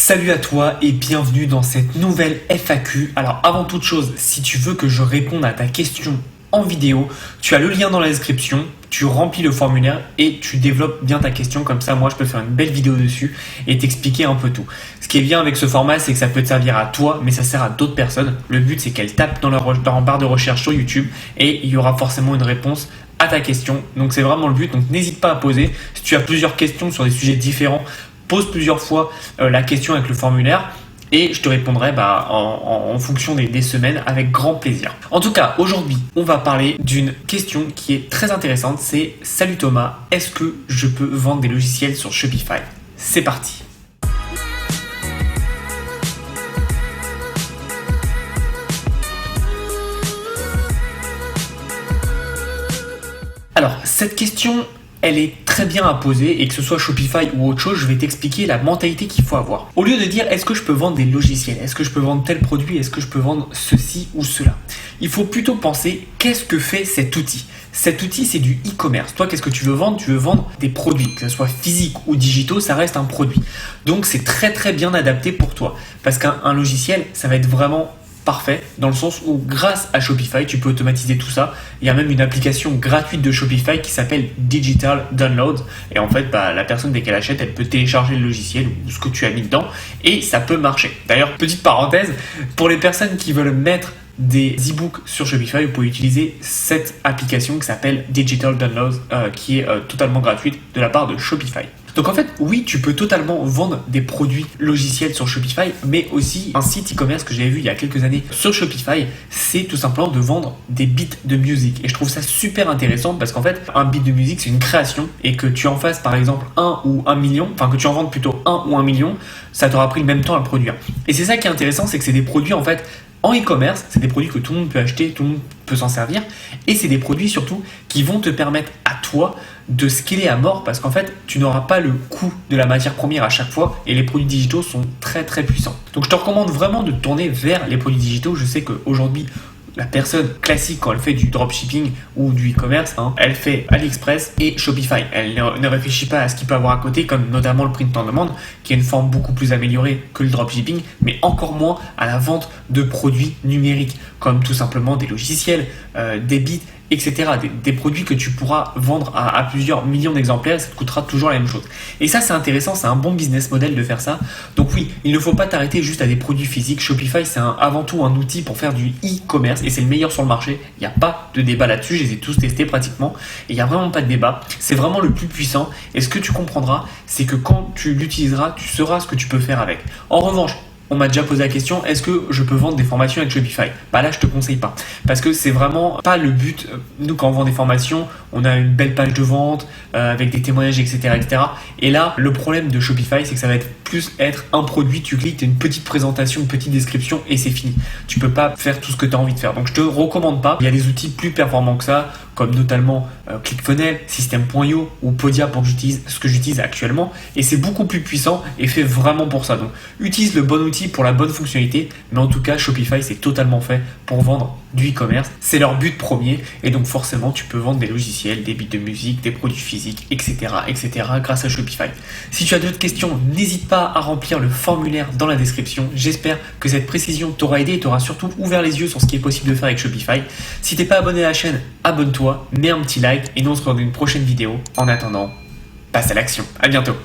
Salut à toi et bienvenue dans cette nouvelle FAQ. Alors avant toute chose, si tu veux que je réponde à ta question en vidéo, tu as le lien dans la description, tu remplis le formulaire et tu développes bien ta question, comme ça moi je peux faire une belle vidéo dessus et t'expliquer un peu tout. Ce qui est bien avec ce format, c'est que ça peut te servir à toi, mais ça sert à d'autres personnes. Le but c'est qu'elles tapent dans leur barre de recherche sur YouTube et il y aura forcément une réponse à ta question. Donc c'est vraiment le but, donc n'hésite pas à poser. Si tu as plusieurs questions sur des sujets différents, pose plusieurs fois la question avec le formulaire et je te répondrai en fonction des semaines avec grand plaisir. En tout cas, aujourd'hui, on va parler d'une question qui est très intéressante. C'est: salut Thomas, est-ce que je peux vendre des logiciels sur Shopify? C'est parti. Alors, cette question, elle est très bien à poser, et que ce soit Shopify ou autre chose, je vais t'expliquer la mentalité qu'il faut avoir. Au lieu de dire est-ce que je peux vendre des logiciels, est-ce que je peux vendre tel produit, est-ce que je peux vendre ceci ou cela, il faut plutôt penser qu'est-ce que fait cet outil. Cet outil, c'est du e-commerce. Toi, qu'est-ce que tu veux vendre? Tu veux vendre des produits, que ce soit physiques ou digitaux, ça reste un produit. Donc c'est très très bien adapté pour toi, parce qu'un logiciel, ça va être vraiment parfait, dans le sens où grâce à Shopify, tu peux automatiser tout ça. Il y a même une application gratuite de Shopify qui s'appelle Digital Download. Et en fait, la personne, dès qu'elle achète, elle peut télécharger le logiciel ou ce que tu as mis dedans et ça peut marcher. D'ailleurs, petite parenthèse, pour les personnes qui veulent mettre des e-books sur Shopify, vous pouvez utiliser cette application qui s'appelle Digital Download, qui est totalement gratuite de la part de Shopify. Donc en fait, oui, tu peux totalement vendre des produits logiciels sur Shopify, mais aussi un site e-commerce que j'avais vu il y a quelques années sur Shopify, c'est tout simplement de vendre des beats de musique. Et je trouve ça super intéressant parce qu'en fait, un beat de musique, c'est une création, et que tu en fasses par exemple 1 ou 1 million, enfin que tu en vendes plutôt 1 ou 1 million, ça t'aura pris le même temps à le produire. Et c'est ça qui est intéressant, c'est que c'est des produits en fait en e-commerce, c'est des produits que tout le monde peut acheter, tout le monde peut s'en servir, et c'est des produits surtout qui vont te permettre à toi de scaler à mort, parce qu'en fait tu n'auras pas le coût de la matière première à chaque fois, et les produits digitaux sont très très puissants. Donc je te recommande vraiment de te tourner vers les produits digitaux. Je sais qu'aujourd'hui la personne classique, quand elle fait du dropshipping ou du e-commerce, elle fait AliExpress et Shopify. Elle ne réfléchit pas à ce qu'il peut avoir à côté, comme notamment le print on demand, qui est une forme beaucoup plus améliorée que le dropshipping, mais encore moins à la vente de produits numériques, comme tout simplement des logiciels, des bits, etc. Des produits que tu pourras vendre à plusieurs millions d'exemplaires, ça te coûtera toujours la même chose. Et ça, c'est intéressant, c'est un bon business model de faire ça. Donc oui, il ne faut pas t'arrêter juste à des produits physiques. Shopify, c'est avant tout un outil pour faire du e-commerce, et c'est le meilleur sur le marché. Il n'y a pas de débat là-dessus, je les ai tous testés pratiquement, et il n'y a vraiment pas de débat. C'est vraiment le plus puissant, et ce que tu comprendras, c'est que quand tu l'utiliseras, tu sauras ce que tu peux faire avec. En revanche, on m'a déjà posé la question, est-ce que je peux vendre des formations avec Shopify? Là, je te conseille pas, parce que c'est vraiment pas le but. Nous, quand on vend des formations, on a une belle page de vente avec des témoignages, etc., etc. Et là, le problème de Shopify, c'est que ça va être un produit. Tu cliques, tu as une petite présentation, une petite description, et c'est fini. Tu peux pas faire tout ce que tu as envie de faire. Donc, je te recommande pas. Il y a des outils plus performants que ça, comme notamment ClickFunnels, System.io ou Podia, pour ce que j'utilise actuellement, et c'est beaucoup plus puissant et fait vraiment pour ça. Donc, utilise le bon outil pour la bonne fonctionnalité, mais en tout cas Shopify, c'est totalement fait pour vendre du e-commerce, c'est leur but premier, et donc forcément tu peux vendre des logiciels, des bits de musique, des produits physiques, etc., etc. grâce à Shopify. Si tu as d'autres questions, n'hésite pas à remplir le formulaire dans la description. J'espère que cette précision t'aura aidé et t'aura surtout ouvert les yeux sur ce qui est possible de faire avec Shopify. Si t'es pas abonné à la chaîne, abonne-toi, mets un petit like, et nous on se retrouve dans une prochaine vidéo. En attendant, passe à l'action. À bientôt.